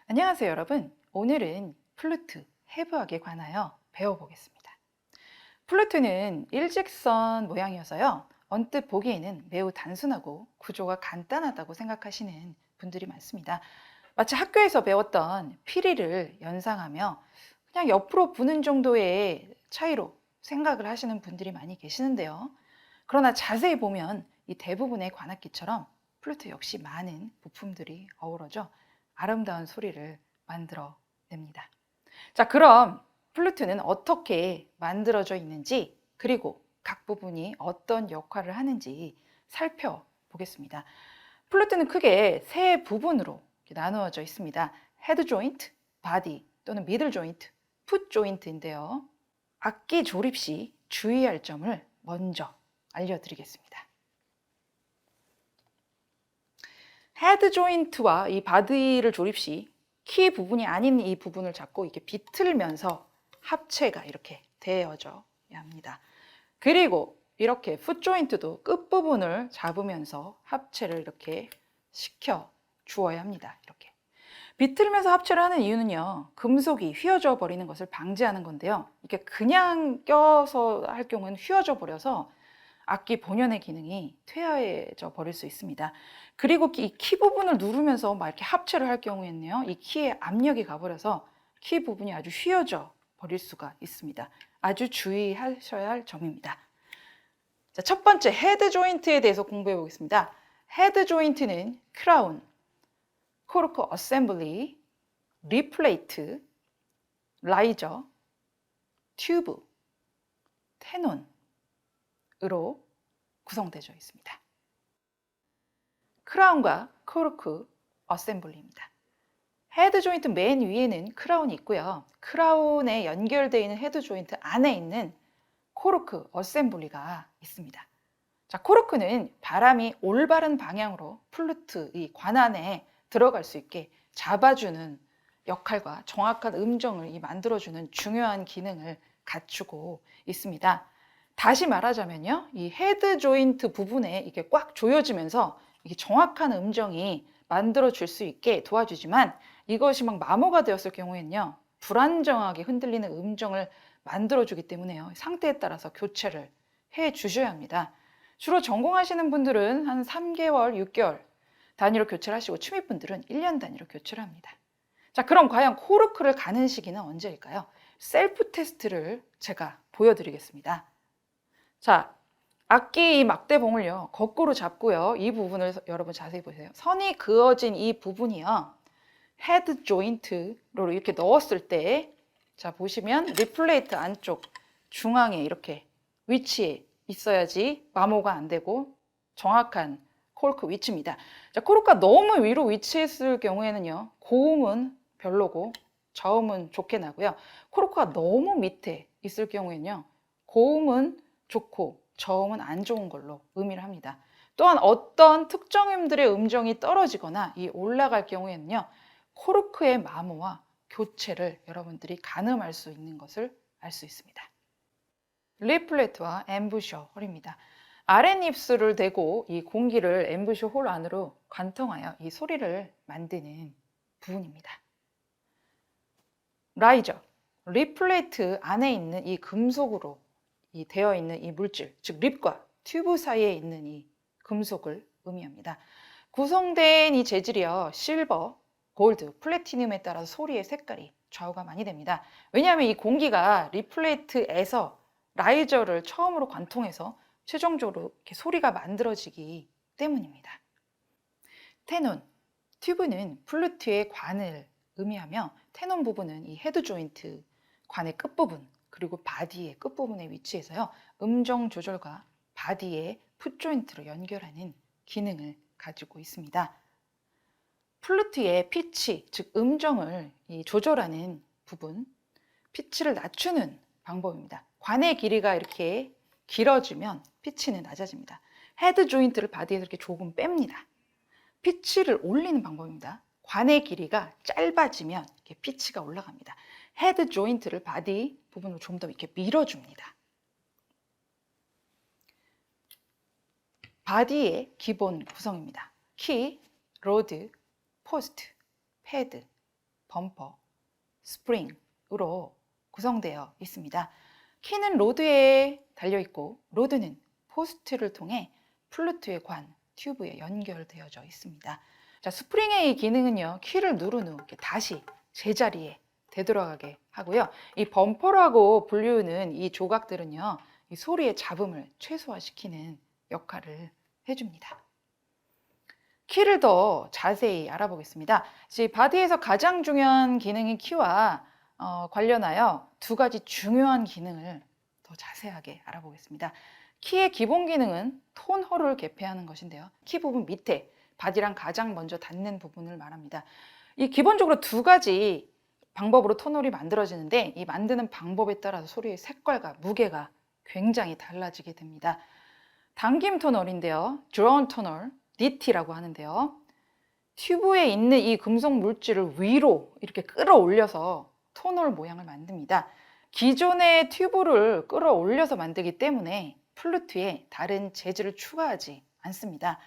안녕하세요, 여러분. 오늘은 플루트, 해부학에 관하여 배워보겠습니다. 플루트는 일직선 모양이어서요. 언뜻 보기에는 매우 단순하고 구조가 간단하다고 생각하시는 분들이 많습니다. 마치 학교에서 배웠던 피리를 연상하며 그냥 옆으로 부는 정도의 차이로 생각을 하시는 분들이 많이 계시는데요. 그러나 자세히 보면 이 대부분의 관악기처럼 플루트 역시 많은 부품들이 어우러져 아름다운 소리를 만들어냅니다. 자, 그럼 플루트는 어떻게 만들어져 있는지, 그리고 각 부분이 어떤 역할을 하는지 살펴보겠습니다. 플루트는 크게 세 부분으로 나누어져 있습니다. 헤드 조인트, 바디 또는 미들 조인트, 풋 조인트인데요. 악기 조립 시 주의할 점을 먼저 알려드리겠습니다. 헤드 조인트와 이 바디를 조립 시 키 부분이 아닌 이 부분을 잡고 이렇게 비틀면서 합체가 이렇게 되어져야 합니다. 그리고 이렇게 풋 조인트도 끝부분을 잡으면서 합체를 이렇게 시켜 주어야 합니다. 이렇게 비틀면서 합체를 하는 이유는요, 금속이 휘어져 버리는 것을 방지하는 건데요. 이게 그냥 껴서 할 경우는 휘어져 버려서 악기 본연의 기능이 퇴화해져 버릴 수 있습니다. 그리고 이 키 부분을 누르면서 막 이렇게 합체를 할 경우에는요, 이 키에 압력이 가버려서 키 부분이 아주 휘어져 버릴 수가 있습니다. 아주 주의하셔야 할 점입니다. 자, 첫 번째 헤드 조인트에 대해서 공부해 보겠습니다. 헤드 조인트는 크라운, 코르크 어셈블리, 리플레이트, 라이저, 튜브, 테논 으로 구성되어 있습니다. 크라운과 코르크 어셈블리입니다. 헤드 조인트 맨 위에는 크라운이 있고요. 크라운에 연결되어 있는 헤드 조인트 안에 있는 코르크 어셈블리가 있습니다. 자, 코르크는 바람이 올바른 방향으로 플루트 이 관안에 들어갈 수 있게 잡아주는 역할과 정확한 음정을 만들어주는 중요한 기능을 갖추고 있습니다. 다시 말하자면요, 이 헤드 조인트 부분에 이게 꽉 조여지면서 이게 정확한 음정이 만들어질 수 있게 도와주지만, 이것이 막 마모가 되었을 경우에는요, 불안정하게 흔들리는 음정을 만들어주기 때문에요, 상태에 따라서 교체를 해 주셔야 합니다. 주로 전공하시는 분들은 한 3개월, 6개월 단위로 교체를 하시고, 취미분들은 1년 단위로 교체를 합니다. 자, 그럼 과연 코르크를 가는 시기는 언제일까요? 셀프 테스트를 제가 보여드리겠습니다. 자, 악기 막대봉을요, 거꾸로 잡고요. 이 부분을 여러분 자세히 보세요. 선이 그어진 이 부분이요, 헤드 조인트로 이렇게 넣었을 때, 자, 보시면 리플레이트 안쪽 중앙에 이렇게 위치해 있어야지 마모가 안 되고 정확한 코르크 위치입니다. 자, 코르크가 너무 위로 위치했을 경우에는요, 고음은 별로고 저음은 좋게 나고요. 코르크가 너무 밑에 있을 경우에는요, 고음은 좋고 저음은 안 좋은 걸로 의미를 합니다. 또한 어떤 특정 음들의 음정이 떨어지거나 올라갈 경우에는요, 코르크의 마모와 교체를 여러분들이 가늠할 수 있는 것을 알 수 있습니다. 리플렛과 엠부셔 홀입니다. 아랫입술을 대고 이 공기를 엠부셔 홀 안으로 관통하여 이 소리를 만드는 부분입니다. 라이저, 리플레이트 안에 있는 이 금속으로 되어 있는 이 물질, 즉 립과 튜브 사이에 있는 이 금속을 의미합니다. 구성된 이 재질이요, 실버, 골드, 플래티늄에 따라서 소리의 색깔이 좌우가 많이 됩니다. 왜냐하면 이 공기가 리플레이트에서 라이저를 처음으로 관통해서 최종적으로 이렇게 소리가 만들어지기 때문입니다. 테논, 튜브는 플루트의 관을 의미하며, 테논 부분은 이 헤드 조인트 관의 끝부분, 그리고 바디의 끝부분에 위치해서요, 음정 조절과 바디의 풋 조인트로 연결하는 기능을 가지고 있습니다. 플루트의 피치, 즉 음정을 조절하는 부분, 피치를 낮추는 방법입니다. 관의 길이가 이렇게 길어지면 피치는 낮아집니다. 헤드 조인트를 바디에서 이렇게 조금 뺍니다. 피치를 올리는 방법입니다. 관의 길이가 짧아지면 이렇게 피치가 올라갑니다. 헤드 조인트를 바디 부분으로 좀 더 이렇게 밀어줍니다. 바디의 기본 구성입니다. 키, 로드, 포스트, 패드, 범퍼, 스프링으로 구성되어 있습니다. 키는 로드에 달려있고 로드는 포스트를 통해 플루트의 관, 튜브에 연결되어져 있습니다. 자, 스프링의 이 기능은요, 키를 누른 후 이렇게 다시 제자리에 되돌아가게 하고요. 이 범퍼라고 불리우는 이 조각들은요, 이 소리의 잡음을 최소화시키는 역할을 해줍니다. 키를 더 자세히 알아보겠습니다. 바디에서 가장 중요한 기능인 키와 관련하여 두 가지 중요한 기능을 더 자세하게 알아보겠습니다. 키의 기본 기능은 톤홀을 개폐하는 것인데요. 키 부분 밑에 바디랑 가장 먼저 닿는 부분을 말합니다. 이 기본적으로 두 가지 방법으로 톤홀이 만들어지는데 이 만드는 방법에 따라서 소리의 색깔과 무게가 굉장히 달라지게 됩니다. 당김 톤홀인데요. 드론 톤홀, DT라고 하는데요. 튜브에 있는 이 금속 물질을 위로 이렇게 끌어올려서 톤홀 모양을 만듭니다. 기존의 튜브를 끌어올려서 만들기 때문에 플루트에 다른 재질을 추가하지 않습니다.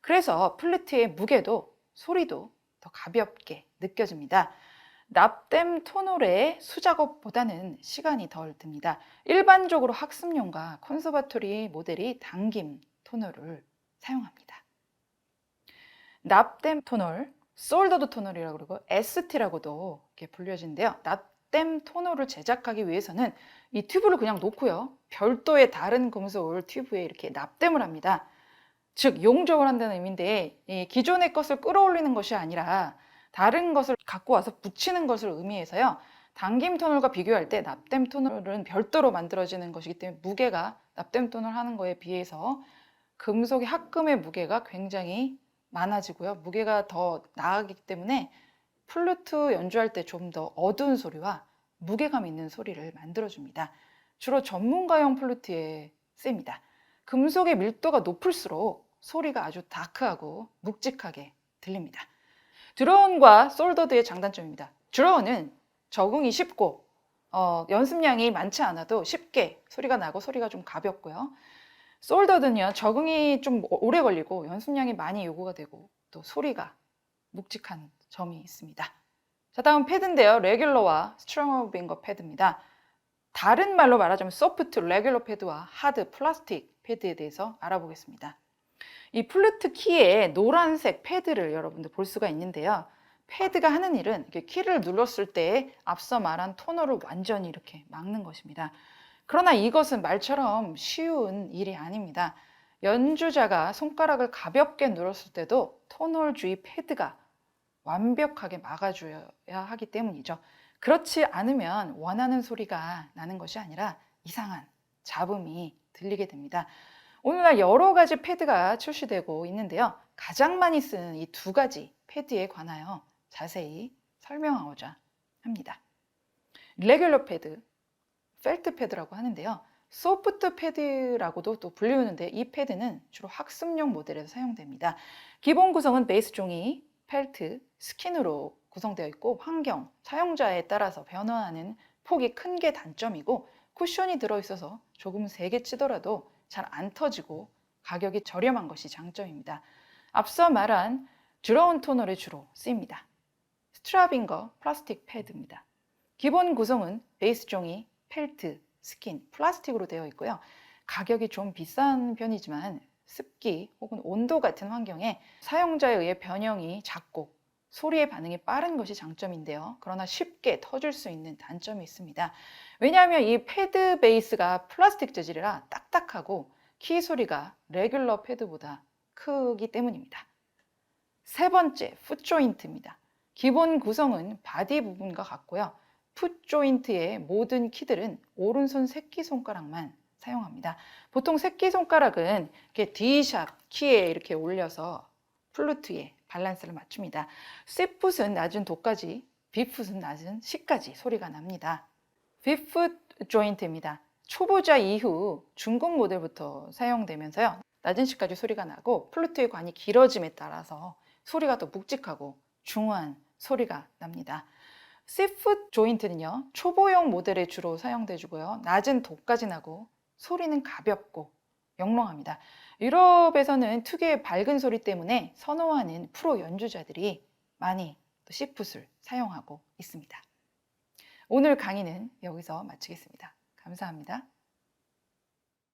그래서 플루트의 무게도 소리도 더 가볍게 느껴집니다. 납땜 톤홀의 수작업보다는 시간이 덜 듭니다. 일반적으로 학습용과 콘서바토리 모델이 당김 톤홀을 사용합니다. 납땜 톤홀, 솔더드 톤홀이라고 그러고 ST라고도 이렇게 불려지는데요. 납땜 톤홀을 제작하기 위해서는 이 튜브를 그냥 놓고요. 별도의 다른 금속을 튜브에 이렇게 납땜을 합니다. 즉 용접을 한다는 의미인데 이 기존의 것을 끌어올리는 것이 아니라 다른 것을 갖고 와서 붙이는 것을 의미해서요. 당김 톤홀과 비교할 때 납땜 톤홀은 별도로 만들어지는 것이기 때문에 무게가 납땜 톤홀 하는 거에 비해서 금속의 합금의 무게가 굉장히 많아지고요. 무게가 더 나가기 때문에 플루트 연주할 때 좀 더 어두운 소리와 무게감 있는 소리를 만들어줍니다. 주로 전문가용 플루트에 쓰입니다. 금속의 밀도가 높을수록 소리가 아주 다크하고 묵직하게 들립니다. 드로운과 솔더드의 장단점입니다. 드로운은 적응이 쉽고 연습량이 많지 않아도 쉽게 소리가 나고 소리가 좀 가볍고요. 솔더드는요, 적응이 좀 오래 걸리고 연습량이 많이 요구가 되고 또 소리가 묵직한 점이 있습니다. 자, 다음 패드인데요. 레귤러와 스트롱어 빙거 패드입니다. 다른 말로 말하자면 소프트 레귤러 패드와 하드 플라스틱 패드에 대해서 알아보겠습니다. 이 플루트 키에 노란색 패드를 여러분들 볼 수가 있는데요. 패드가 하는 일은 이렇게 키를 눌렀을 때 앞서 말한 톤홀을 완전히 이렇게 막는 것입니다. 그러나 이것은 말처럼 쉬운 일이 아닙니다. 연주자가 손가락을 가볍게 눌렀을 때도 톤홀 주위 패드가 완벽하게 막아줘야 하기 때문이죠. 그렇지 않으면 원하는 소리가 나는 것이 아니라 이상한 잡음이 들리게 됩니다. 오늘날 여러 가지 패드가 출시되고 있는데요. 가장 많이 쓰는 이 두 가지 패드에 관하여 자세히 설명하고자 합니다. 레귤러 패드, 펠트 패드라고 하는데요. 소프트 패드라고도 또 불리우는데 이 패드는 주로 학습용 모델에서 사용됩니다. 기본 구성은 베이스 종이, 펠트, 스킨으로 구성되어 있고 환경, 사용자에 따라서 변화하는 폭이 큰 게 단점이고 쿠션이 들어있어서 조금 세게 치더라도 잘 안 터지고 가격이 저렴한 것이 장점입니다. 앞서 말한 드로운 톤홀에 주로 쓰입니다. 스트라빙거 플라스틱 패드입니다. 기본 구성은 베이스 종이, 펠트, 스킨, 플라스틱으로 되어 있고요. 가격이 좀 비싼 편이지만 습기 혹은 온도 같은 환경에 사용자에 의해 변형이 작고 소리의 반응이 빠른 것이 장점인데요. 그러나 쉽게 터질 수 있는 단점이 있습니다. 왜냐하면 이 패드 베이스가 플라스틱 재질이라 딱딱하고 키 소리가 레귤러 패드보다 크기 때문입니다. 세 번째, 풋 조인트입니다. 기본 구성은 바디 부분과 같고요. 풋 조인트의 모든 키들은 오른손 새끼손가락만 사용합니다. 보통 새끼손가락은 이렇게 D샵 키에 이렇게 올려서 플루트에 밸런스를 맞춥니다. C풋은 낮은 도까지, B풋은 낮은 C까지 소리가 납니다. B풋 조인트입니다. 초보자 이후 중급 모델부터 사용되면서요. 낮은 C까지 소리가 나고 플루트의 관이 길어짐에 따라서 소리가 더 묵직하고 중후한 소리가 납니다. C풋 조인트는요. 초보용 모델에 주로 사용되고요. 낮은 도까지 나고 소리는 가볍고 영롱합니다. 유럽에서는 특유의 밝은 소리 때문에 선호하는 프로 연주자들이 많이 또 C풋을 사용하고 있습니다. 오늘 강의는 여기서 마치겠습니다. 감사합니다.